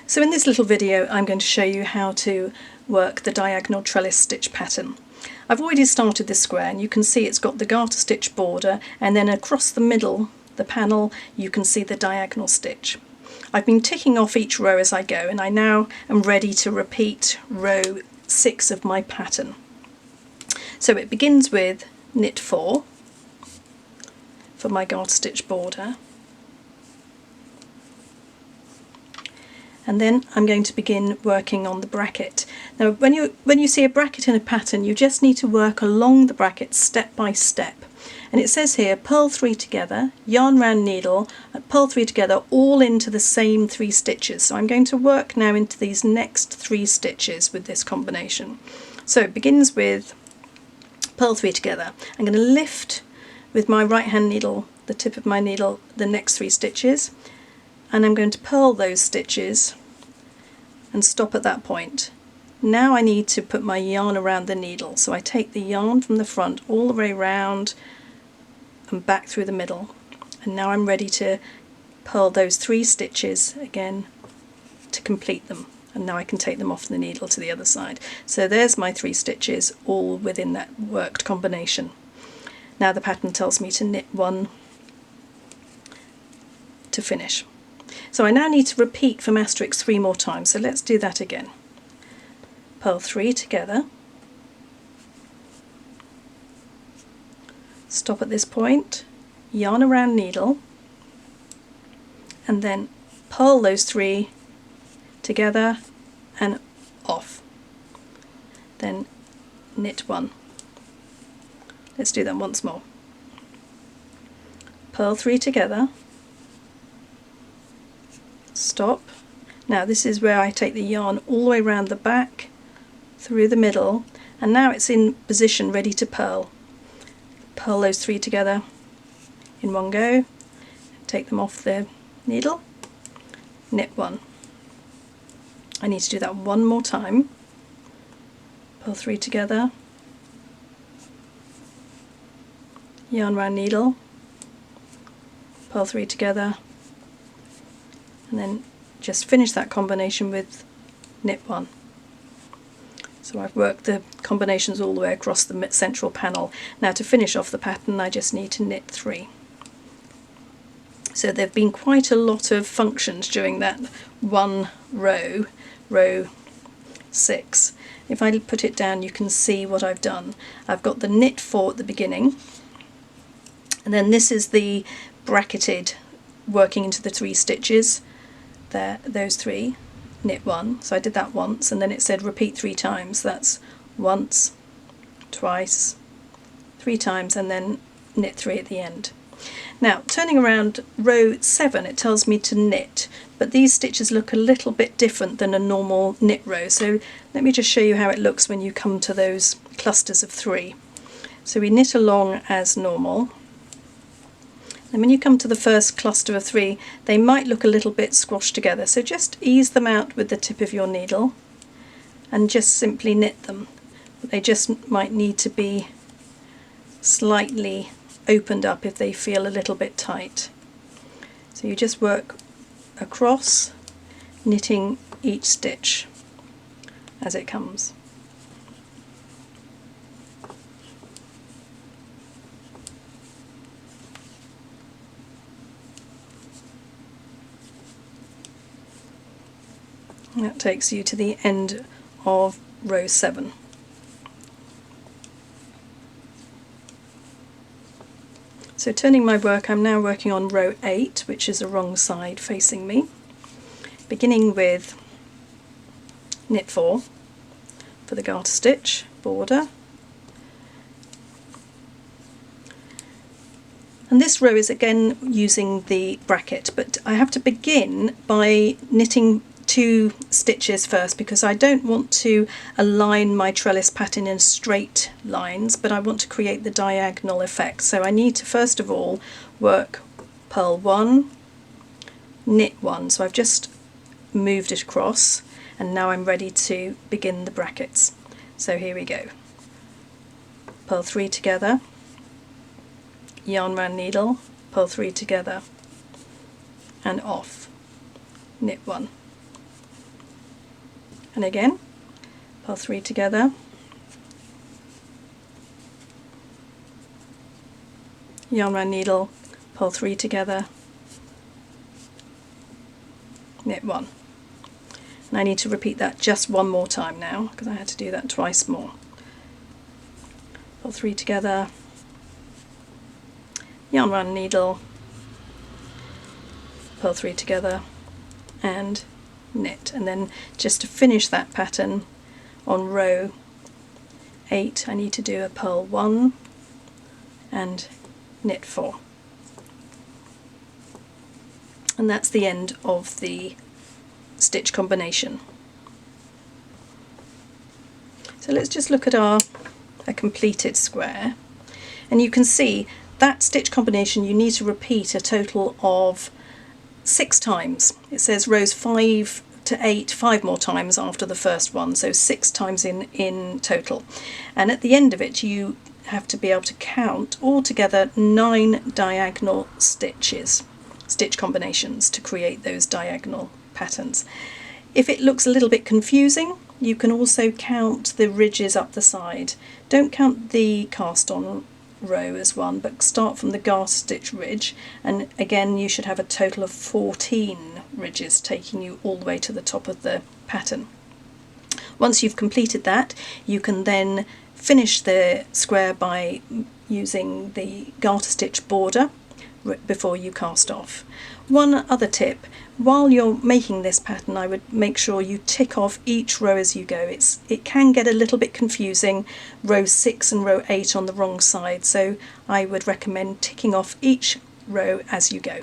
So in this little video I'm going to show you how to work the diagonal trellis stitch pattern. I've already started this square and you can see it's got the garter stitch border, and then across the middle, the panel, you can see the diagonal stitch. I've been ticking off each row as I go, and I now am ready to repeat row 6 of my pattern. So it begins with knit 4 for my garter stitch border. And then I'm going to begin working on the bracket. Now when you see a bracket in a pattern, you just need to work along the bracket step by step. And it says here, purl 3 together, yarn round needle, and purl 3 together, all into the same 3 stitches. So I'm going to work now into these next 3 stitches with this combination. So it begins with purl 3 together. I'm going to lift with my right hand needle, the tip of my needle, the next 3 stitches, and I'm going to purl those stitches and stop at that point. Now I need to put my yarn around the needle, so I take the yarn from the front all the way around and back through the middle, and now I'm ready to purl those 3 stitches again to complete them, and now I can take them off the needle to the other side. So there's my 3 stitches all within that worked combination. Now the pattern tells me to knit 1 to finish. So I now need to repeat from asterisk 3 more times, so let's do that again. Purl 3 together, stop at this point, yarn around needle, and then purl those 3 together and off. Then knit 1. Let's do that once more. Purl 3 together, stop. Now this is where I take the yarn all the way around the back, through the middle, and now it's in position ready to purl. Purl those 3 together in one go, take them off the needle, knit 1. I need to do that one more time. Purl 3 together, yarn round needle, purl 3 together, and then just finish that combination with knit 1. So I've worked the combinations all the way across the central panel. Now to finish off the pattern I just need to knit 3. So there have been quite a lot of functions during that one row, row 6. If I put it down you can see what I've done. I've got the knit 4 at the beginning, and then this is the bracketed working into the 3 stitches. There, those 3, knit 1, so I did that once, and then it said repeat 3 times. That's once, twice, 3 times, and then knit 3 at the end. Now turning around row 7, it tells me to knit, but these stitches look a little bit different than a normal knit row, so let me just show you how it looks when you come to those clusters of 3. So we knit along as normal. And when you come to the first cluster of 3, they might look a little bit squashed together, so just ease them out with the tip of your needle and just simply knit them. But they just might need to be slightly opened up if they feel a little bit tight. So you just work across, knitting each stitch as it comes. That takes you to the end of row 7. So turning my work, I'm now working on row 8, which is the wrong side facing me, beginning with knit 4 for the garter stitch border. And this row is again using the bracket, but I have to begin by knitting 2 stitches first, because I don't want to align my trellis pattern in straight lines, but I want to create the diagonal effect. So I need to first of all work purl 1, knit 1. So I've just moved it across, and now I'm ready to begin the brackets. So here we go. Purl 3 together, yarn round needle, purl 3 together and off, knit 1. And again, purl 3 together, yarn round needle, purl 3 together, knit 1. And I need to repeat that just one more time now because I had to do that twice more. Purl 3 together, yarn round needle, purl 3 together and knit. And then just to finish that pattern on row 8 I need to do a purl 1 and knit 4. And that's the end of the stitch combination. So let's just look at a completed square, and you can see that stitch combination you need to repeat a total of 6 times. It says rows 5 to 8 5 more times after the first one, so 6 times in total. And at the end of it you have to be able to count altogether 9 diagonal stitch combinations to create those diagonal patterns. If it looks a little bit confusing, you can also count the ridges up the side. Don't count the cast on row as one, but start from the garter stitch ridge, and again you should have a total of 14 ridges taking you all the way to the top of the pattern. Once you've completed that, you can then finish the square by using the garter stitch border before you cast off. One other tip, while you're making this pattern I would make sure you tick off each row as you go. It can get a little bit confusing, row 6 and row 8 on the wrong side, so I would recommend ticking off each row as you go.